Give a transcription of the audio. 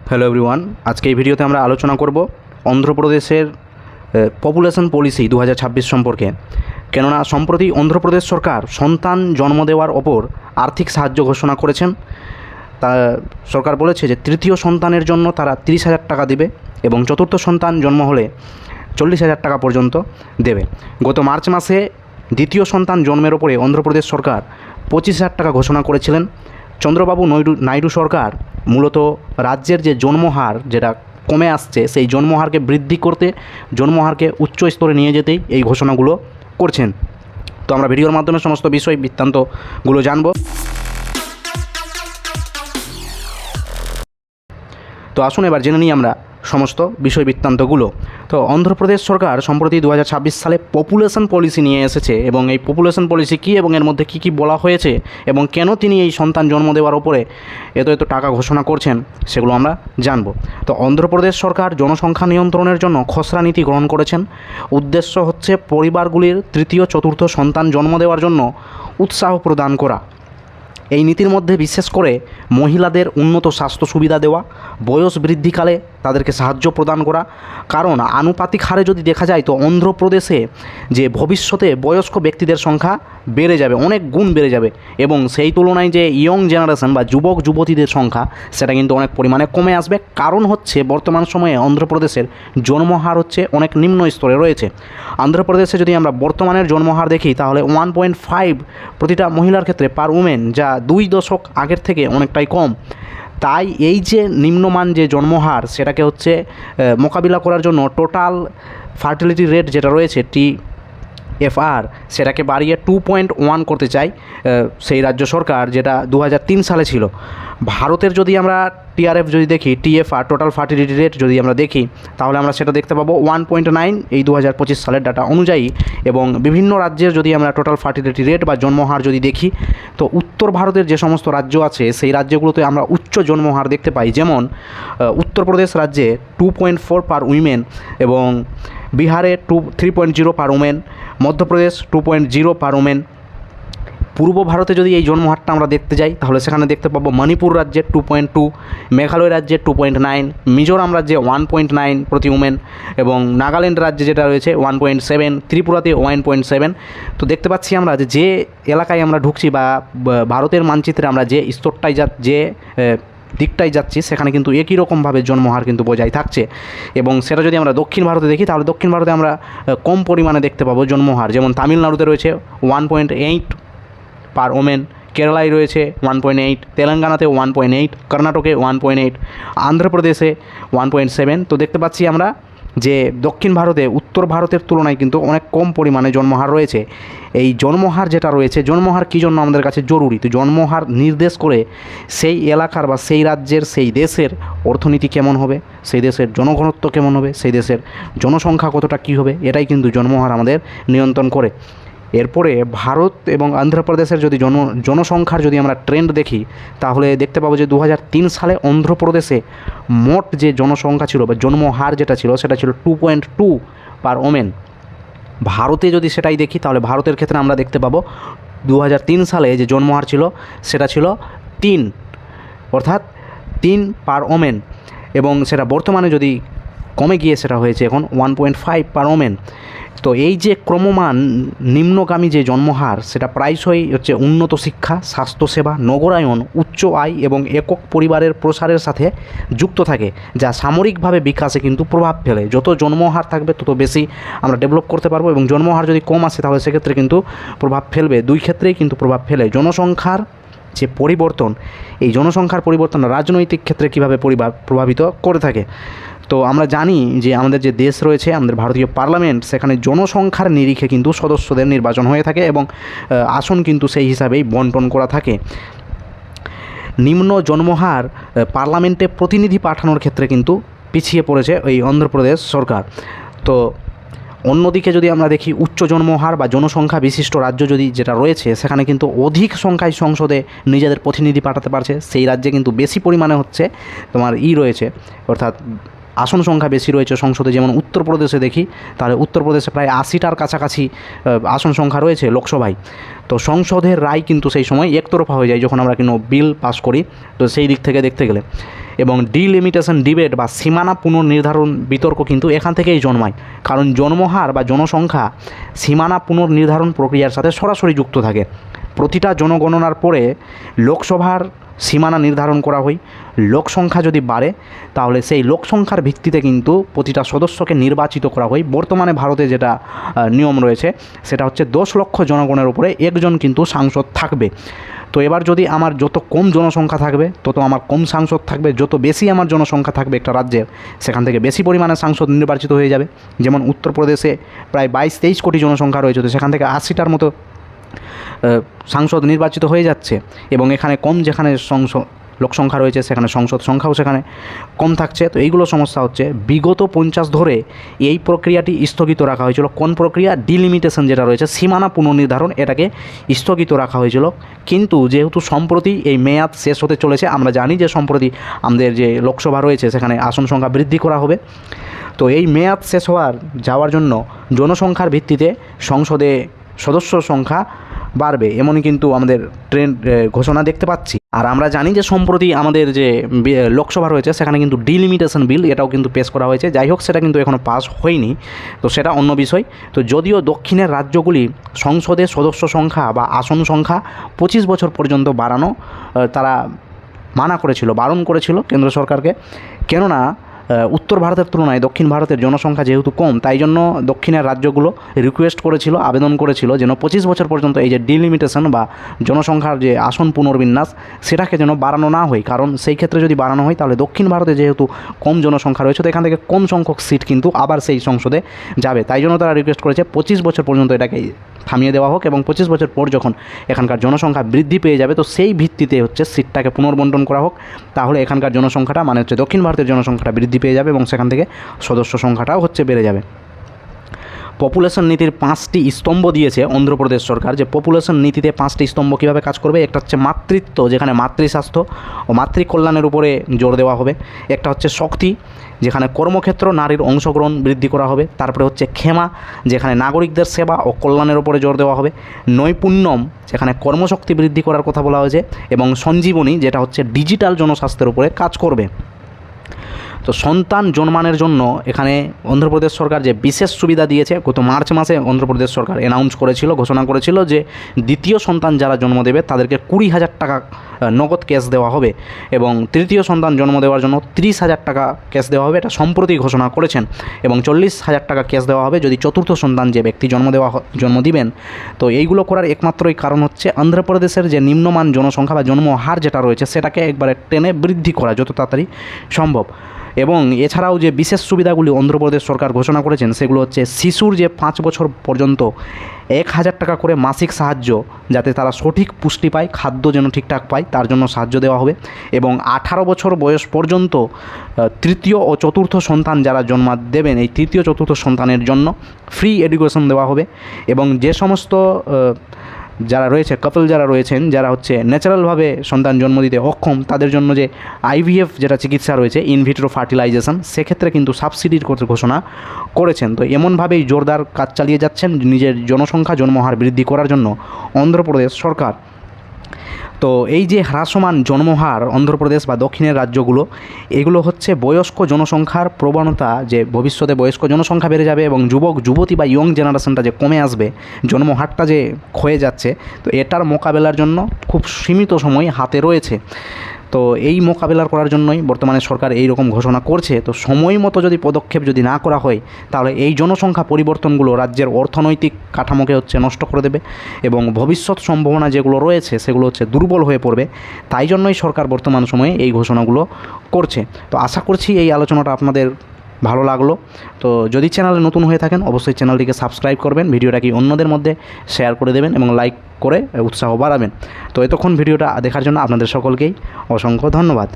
Hello everyone, আজকে এই ভিডিওতে আমরা আলোচনা করব অন্ধ্রপ্রদেশের পপুলেশন পলিসি 2026 সম্পর্কে। কেননা সম্প্রতি অন্ধ্রপ্রদেশ সরকার সন্তান জন্ম দেওয়ার ওপর আর্থিক সাহায্য ঘোষণা করেছেন। তা সরকার বলেছে যে তৃতীয় সন্তানের জন্য তারা 30,000 টাকা দেবে এবং চতুর্থ সন্তান জন্ম হলে 40,000 টাকা পর্যন্ত দেবে। গত মার্চ মাসে দ্বিতীয় সন্তান জন্মের ওপরে অন্ধ্রপ্রদেশ সরকার 25,000 টাকা ঘোষণা করেছিলেন। চন্দ্রবাবু নাইডু সরকার মূলত রাজ্যের যে জন্মহার যেটা কমে আসছে সেই জন্মহারকে বৃদ্ধি করতে, জন্মহারকে উচ্চ স্তরে নিয়ে যেতেই এই ঘোষণাগুলো করছেন। তো আমরা ভিডিওর মাধ্যমে সমস্ত বিষয় বৃত্তান্তগুলো জানব। তো আসুন এবার জেনে নিই আমরা সমস্ত বিষয় বৃত্তান্তগুলো। তো অন্ধ্রপ্রদেশ সরকার সম্প্রতি 2026 সালে পপুলেশন পলিসি নিয়ে এসেছে এবং এই পপুলেশন পলিসি কী এবং এর মধ্যে কী কী বলা হয়েছে এবং কেন তিনি এই সন্তান জন্ম দেওয়ার ওপরে এত টাকা ঘোষণা করছেন সেগুলো আমরা জানব। তো অন্ধ্রপ্রদেশ সরকার জনসংখ্যা নিয়ন্ত্রণের জন্য খসড়া নীতি গ্রহণ করেছেন। উদ্দেশ্য হচ্ছে পরিবারগুলির তৃতীয় চতুর্থ সন্তান জন্ম দেওয়ার জন্য উৎসাহ প্রদান করা। এই নীতির মধ্যে বিশেষ করে মহিলাদের উন্নত স্বাস্থ্য সুবিধা দেওয়া, বয়স বৃদ্ধিকালে তাদেরকে সাহায্য প্রদান করা। কারণ আনুপাতিক হারে যদি দেখা যায় তো অন্ধ্রপ্রদেশে যে ভবিষ্যতে বয়স্ক ব্যক্তিদের সংখ্যা বেড়ে যাবে, অনেক গুণ বেড়ে যাবে এবং সেই তুলনায় যে ইয়ং জেনারেশন বা যুবক যুবতীদের সংখ্যা সেটা কিন্তু অনেক পরিমাণে কমে আসবে। কারণ হচ্ছে বর্তমান সময়ে অন্ধ্রপ্রদেশের জন্মহার হচ্ছে অনেক নিম্ন স্তরে রয়েছে। অন্ধ্রপ্রদেশে যদি আমরা বর্তমানের জন্মহার দেখি তাহলে 1.5 প্রতিটা মহিলার ক্ষেত্রে পার উমেন, যা 2 দশক আগের থেকে অনেকটাই কম। তাই এই যে নিম্নমান যে জন্মহার সেটাকে হচ্ছে মোকাবিলা করার জন্য টোটাল ফার্টিলিটি রেট যেটা রয়েছে TFR সেটাকে বাড়িয়ে 2.1 করতে চাই সেই রাজ্য সরকার, যেটা 2003 সালে ছিল। ভারতের যদি আমরা TRF যদি দেখি, TFR টোটাল ফার্টিলিটি রেট যদি আমরা দেখি তাহলে আমরা সেটা দেখতে পাবো 1.9 এই 2025 সালের ডাটা অনুযায়ী। এবং বিভিন্ন রাজ্যের যদি আমরা টোটাল ফার্টিলিটি রেট বা জন্মহার যদি দেখি তো উত্তর ভারতের যে সমস্ত রাজ্য আছে সেই রাজ্যগুলোতে আমরা উচ্চ জন্মহার দেখতে পাই। যেমন উত্তরপ্রদেশ রাজ্যে 2.4 পার উইমেন এবং বিহারে 3.0 পার উমেন, মধ্যপ্রদেশ 2.0 পার উমেন। পূর্ব ভারতে যদি এই জন্মহারটা আমরা দেখতে যাই তাহলে সেখানে দেখতে পাবো মণিপুর রাজ্যে 2.2, মেঘালয় রাজ্যে 2.9, মিজোরাম রাজ্যে 1.9 প্রতি উমেন এবং নাগাল্যান্ড রাজ্যে যেটা রয়েছে 1.7, ত্রিপুরাতে 1.7। তো দেখতে পাচ্ছি আমরা যে এলাকায় আমরা ঢুকছি বা ভারতের মানচিত্রে আমরা যে স্তরটাই যে দিকটাই যাচ্ছি সেখানে কিন্তু একই রকমভাবে জন্মহার কিন্তু বজায় থাকছে। এবং সেটা যদি আমরা দক্ষিণ ভারতে দেখি তাহলে দক্ষিণ ভারতে আমরা কম পরিমাণে দেখতে পাবো জন্মহার। যেমন তামিলনাড়ুতে রয়েছে 1.8 পার ওমেন, কেরালায় রয়েছে 1.8, তেলেঙ্গানাতে 1.8, কর্ণাটকে 1.8, অন্ধ্রপ্রদেশে 1.7। তো দেখতে পাচ্ছি আমরা যে দক্ষিণ ভারতে উত্তর ভারতের তুলনায় কিন্তু অনেক কম পরিমাণে জন্মহার রয়েছে। এই জন্মহার যেটা রয়েছে, জন্মহার কী জন্য আমাদের কাছে জরুরি? তো জন্মহার নির্দেশ করে সেই এলাকার বা সেই রাজ্যের, সেই দেশের অর্থনীতি কেমন হবে, সেই দেশের জনঘনত্ব কেমন হবে, সেই দেশের জনসংখ্যা কতটা কী হবে, এটাই কিন্তু জন্মহার আমাদের নিয়ন্ত্রণ করে। এরপরে ভারত এবং অন্ধ্রপ্রদেশের যদি জনসংখ্যার যদি আমরা ট্রেন্ড দেখি তাহলে দেখতে পাবো যে 2003 সালে অন্ধ্রপ্রদেশে মোট যে জনসংখ্যা ছিল বা জন্মহার যেটা ছিল সেটা ছিল 2.2 পার ওমেন। ভারতে যদি সেটাই দেখি তাহলে ভারতের ক্ষেত্রে আমরা দেখতে পাবো 2003 সালে যে জন্মহার ছিল সেটা ছিল 3, অর্থাৎ 3 পার ওমেন এবং সেটা বর্তমানে যদি কমে গিয়ে সেটা হয়েছে এখন 1.5 পার ওমেন। তো এই যে ক্রমমান নিম্নগামী যে জন্মহার সেটা প্রায়শই হচ্ছে উন্নত শিক্ষা, স্বাস্থ্যসেবা, নগরায়ন, উচ্চ আয় এবং একক পরিবারের প্রসারের সাথে যুক্ত থাকে, যা সামরিকভাবে বিকাশে কিন্তু প্রভাব ফেলে। যত জন্মহার থাকবে তত বেশি আমরা ডেভেলপ করতে পারবো এবং জন্মহার যদি কম আসে তাহলে সেক্ষেত্রে কিন্তু প্রভাব ফেলবে, দুই ক্ষেত্রেই কিন্তু প্রভাব ফেলে। জনসংখ্যার যে পরিবর্তন, এই জনসংখ্যার পরিবর্তন রাজনৈতিক ক্ষেত্রে কীভাবে প্রভাবিত করে থাকে। তো আমরা জানি যে আমাদের যে দেশ রয়েছে, আমাদের ভারতীয় পার্লামেন্ট, সেখানে জনসংখ্যার নিরিখে কিন্তু সদস্যদের নির্বাচন হয়ে থাকে এবং আসন কিন্তু সেই হিসাবেই বন্টন করা থাকে। নিম্ন জন্মহার পার্লামেন্টে প্রতিনিধি পাঠানোর ক্ষেত্রে কিন্তু পিছিয়ে পড়েছে এই অন্ধ্রপ্রদেশ সরকার। তো অন্যদিকে যদি আমরা দেখি উচ্চ জন্মহার বা জনসংখ্যা বিশিষ্ট রাজ্য যদি যেটা রয়েছে সেখানে কিন্তু অধিক সংখ্যায় সংসদে নিজেদের প্রতিনিধি পাঠাতে পারছে, সেই রাজ্যে কিন্তু বেশি পরিমাণে হচ্ছে তোমার রয়েছে, অর্থাৎ আসন সংখ্যা বেশি রয়েছে সংসদে। যেমন উত্তরপ্রদেশে দেখি তাহলে উত্তরপ্রদেশে প্রায় 80টার কাছাকাছি আসন সংখ্যা রয়েছে লোকসভায়। তো সংসদের রায় কিন্তু সেই সময় একতরফা হয়ে যায় যখন আমরা কোনো বিল পাস করি। তো সেই দিক থেকে দেখতে গেলে এবং ডিলিমিটেশন ডিবেট বা সীমানা পুনর্নির্ধারণ বিতর্ক কিন্তু এখান থেকেই জন্মায়, কারণ জন্মহার বা জনসংখ্যা সীমানা পুনর্নির্ধারণ প্রক্রিয়ার সাথে সরাসরি যুক্ত থাকে। প্রতিটা জনগণনার পরে লোকসভার সীমানা নির্ধারণ করা হয়। লোকসংখ্যা যদি বাড়ে তাহলে সেই লোকসংখ্যার ভিত্তিতে কিন্তু প্রতিটা সদস্যকে নির্বাচিত করা হয়। বর্তমানে ভারতে যেটা নিয়ম রয়েছে সেটা হচ্ছে 10 লক্ষ জনগণের উপরে একজন কিন্তু সাংসদ থাকবে। তো এবার যদি আমার যত কম জনসংখ্যা থাকবে তত আমার কম সাংসদ থাকবে, যত বেশি আমার জনসংখ্যা থাকবে একটা রাজ্যের সেখান থেকে বেশি পরিমাণে সাংসদ নির্বাচিত হয়ে যাবে। যেমন উত্তরপ্রদেশে প্রায় 22-23 কোটি জনসংখ্যা রয়েছে, তো সেখান থেকে 80টার মতো সাংসদ নির্বাচিত হয়ে যাচ্ছে। এবং এখানে কম যেখানে লোকসংখ্যা রয়েছে সেখানে সংসদ সংখ্যাও সেখানে কম থাকছে। তো এইগুলো সমস্যা হচ্ছে। বিগত 50 ধরে এই প্রক্রিয়াটি স্থগিত রাখা হয়েছিল। কোন প্রক্রিয়া? ডিলিমিটেশন যেটা রয়েছে, সীমানা পুনর্নির্ধারণ, এটাকে স্থগিত রাখা হয়েছিল। কিন্তু যেহেতু সম্প্রতি এই মেয়াদ শেষ হতে চলেছে, আমরা জানি যে সম্প্রতি আমাদের যে লোকসভা রয়েছে সেখানে আসন সংখ্যা বৃদ্ধি করা হবে। তো এই মেয়াদ শেষ যাওয়ার জন্য জনসংখ্যার ভিত্তিতে সংসদে সদস্য সংখ্যা বাড়বে, এমনই কিন্তু আমাদের ঘোষণা দেখতে পাচ্ছি। আর আমরা জানি যে সম্প্রতি আমাদের যে লোকসভা রয়েছে সেখানে কিন্তু ডিলিমিটেশন বিল এটাও কিন্তু পেশ করা হয়েছে। যাই হোক, সেটা কিন্তু এখনও পাস হয়নি, তো সেটা অন্য বিষয়। তো যদিও দক্ষিণের রাজ্যগুলি সংসদে সদস্য সংখ্যা বা আসন সংখ্যা 25 বছর পর্যন্ত বাড়ানো তারা বারণ করেছিল কেন্দ্র সরকারকে, কেননা উত্তর ভারতের তুলনায় দক্ষিণ ভারতের জনসংখ্যা যেহেতু কম, তাই জন্য দক্ষিণের রাজ্যগুলো রিকোয়েস্ট করেছিল, আবেদন করেছিল যেন 25 বছর পর্যন্ত এই যে ডিলিমিটেশন বা জনসংখ্যার যে আসন পুনর্বিন্যাস সেটাকে যেন বাড়ানো না হয়। কারণ সেই ক্ষেত্রে যদি বাড়ানো হয় তাহলে দক্ষিণ ভারতে যেহেতু কম জনসংখ্যা রয়েছে, তো এখান থেকে কম সংখ্যক সিট কিন্তু আবার সেই সংসদে যাবে। তাই জন্য তারা রিকোয়েস্ট করেছে 25 বছর পর্যন্ত এটাকে থামিয়ে দেওয়া হোক, এবং 25 বছর পর যখন এখানকার জনসংখ্যা বৃদ্ধি পেয়ে যাবে তো সেই ভিত্তিতে হচ্ছে সিটটাকে পুনর্বন্টন করা হোক। তাহলে এখানকার জনসংখ্যাটা মানে হচ্ছে দক্ষিণ ভারতের জনসংখ্যাটা বৃদ্ধি পেয়ে যাবে এবং সেখান থেকে সদস্য সংখ্যাটাও হচ্ছে বেড়ে যাবে। পপুলেশন নীতির 5টি স্তম্ভ দিয়েছে অন্ধ্রপ্রদেশ সরকার, যে পপুলেশন নীতিতে 5টি স্তম্ভ কীভাবে কাজ করবে। একটা হচ্ছে মাতৃত্ব, যেখানে মাতৃস্বাস্থ্য ও মাতৃকল্যাণের উপরে জোর দেওয়া হবে। একটা হচ্ছে শক্তি, যেখানে কর্মক্ষেত্র নারীর অংশগ্রহণ বৃদ্ধি করা হবে। তারপরে হচ্ছে ক্ষমা, যেখানে নাগরিকদের সেবা ও কল্যাণের উপরে জোর দেওয়া হবে। নৈপুণ্যম, যেখানে কর্মশক্তি বৃদ্ধি করার কথা বলা হয়েছে। এবং সঞ্জীবনী, যেটা হচ্ছে ডিজিটাল জনস্বাস্থ্যের উপরে কাজ করবে। তো সন্তান জন্মানোর জন্য এখানে অন্ধ্রপ্রদেশ সরকার যে বিশেষ সুবিধা দিয়েছে, গত মার্চ মাসে অন্ধ্রপ্রদেশ সরকার ঘোষণা করেছিল যে দ্বিতীয় সন্তান যারা জন্ম দেবে তাদেরকে 20,000 টাকা নগদ ক্যাশ দেওয়া হবে, এবং তৃতীয় সন্তান জন্ম দেওয়ার জন্য 30,000 টাকা ক্যাশ দেওয়া হবে। এটা সম্প্রতি ঘোষণা করেছেন। এবং 40,000 টাকা ক্যাশ দেওয়া হবে যদি চতুর্থ সন্তান যে ব্যক্তি জন্ম দিবেন। তো এইগুলো করার একমাত্রই কারণ হচ্ছে অন্ধ্রপ্রদেশের যে নিম্নমান জনসংখ্যা বা জন্মহার যেটা রয়েছে সেটাকে একবারে টেনে বৃদ্ধি করা যত তাড়াতাড়ি সম্ভব। এবং এছাড়াও যে বিশেষ সুবিধাগুলি অন্ধ্রপ্রদেশ সরকার ঘোষণা করেছেন সেগুলো হচ্ছে শিশুর যে 5 বছর পর্যন্ত 1,000 টাকা করে মাসিক সাহায্য, যাতে তারা সঠিক পুষ্টি পায়, খাদ্য যেন ঠিকঠাক পায় তার জন্য সাহায্য দেওয়া হবে। এবং 18 বছর বয়স পর্যন্ত তৃতীয় ও চতুর্থ সন্তান যারা জন্ম দেবেন এই তৃতীয় চতুর্থ সন্তানের জন্য ফ্রি এডুকেশন দেওয়া হবে। এবং যে সমস্ত যারা রয়েছে কাপল যারা রয়েছেন, যারা হচ্ছে ন্যাচারালভাবে সন্তান জন্ম দিতে অক্ষম, তাদের জন্য যে IVF যেটা চিকিৎসা রয়েছে, ইনভিট্রো ফার্টিলাইজেশন, সেক্ষেত্রে কিন্তু সাবসিডির ঘোষণা করেছেন। তো এমনভাবেই জোরদার কাজ চালিয়ে যাচ্ছেন নিজের জনসংখ্যা জন্মহার বৃদ্ধি করার জন্য অন্ধ্রপ্রদেশ সরকার। তো এই যে হ্রাসমান জন্মহার অন্ধ্রপ্রদেশ বা দক্ষিণের রাজ্যগুলো, এগুলো হচ্ছে বয়স্ক জনসংখ্যার প্রবণতা, যে ভবিষ্যতে বয়স্ক জনসংখ্যা বেড়ে যাবে এবং যুবক যুবতী বা ইয়ং জেনারেশনটা যে কমে আসবে, জন্মহারটা যে ক্ষয়ে যাচ্ছে, তো এটার মোকাবেলার জন্য খুব সীমিত সময় হাতে রয়েছে। তো এই মোকাবেলা করার জন্যই বর্তমানে সরকার এই রকম ঘোষণা করছে। তো সময় মতো যদি পদক্ষেপ যদি না করা হয় তাহলে এই জনসংখ্যা পরিবর্তনগুলো রাজ্যের অর্থনৈতিক কাঠামোকে হচ্ছে নষ্ট করে দেবে এবং ভবিষ্যৎ সম্ভাবনা যেগুলো রয়েছে সেগুলো হচ্ছে দুর্বল হয়ে পড়বে। তাই জন্যই সরকার বর্তমান সময়ে এই ঘোষণাগুলো করছে। তো আশা করছি এই আলোচনাটা আপনাদের ভালো লাগলো। তো যদি চ্যানেলে নতুন হয়ে থাকেন অবশ্যই চ্যানেলটিকে সাবস্ক্রাইব করবেন, ভিডিওটাকে অন্যদের মধ্যে শেয়ার করে দেবেন এবং লাইক করে উৎসাহ বাড়াবেন। তো এতক্ষণ ভিডিওটা দেখার জন্য আপনাদের সকলকেই অসংখ্য ধন্যবাদ।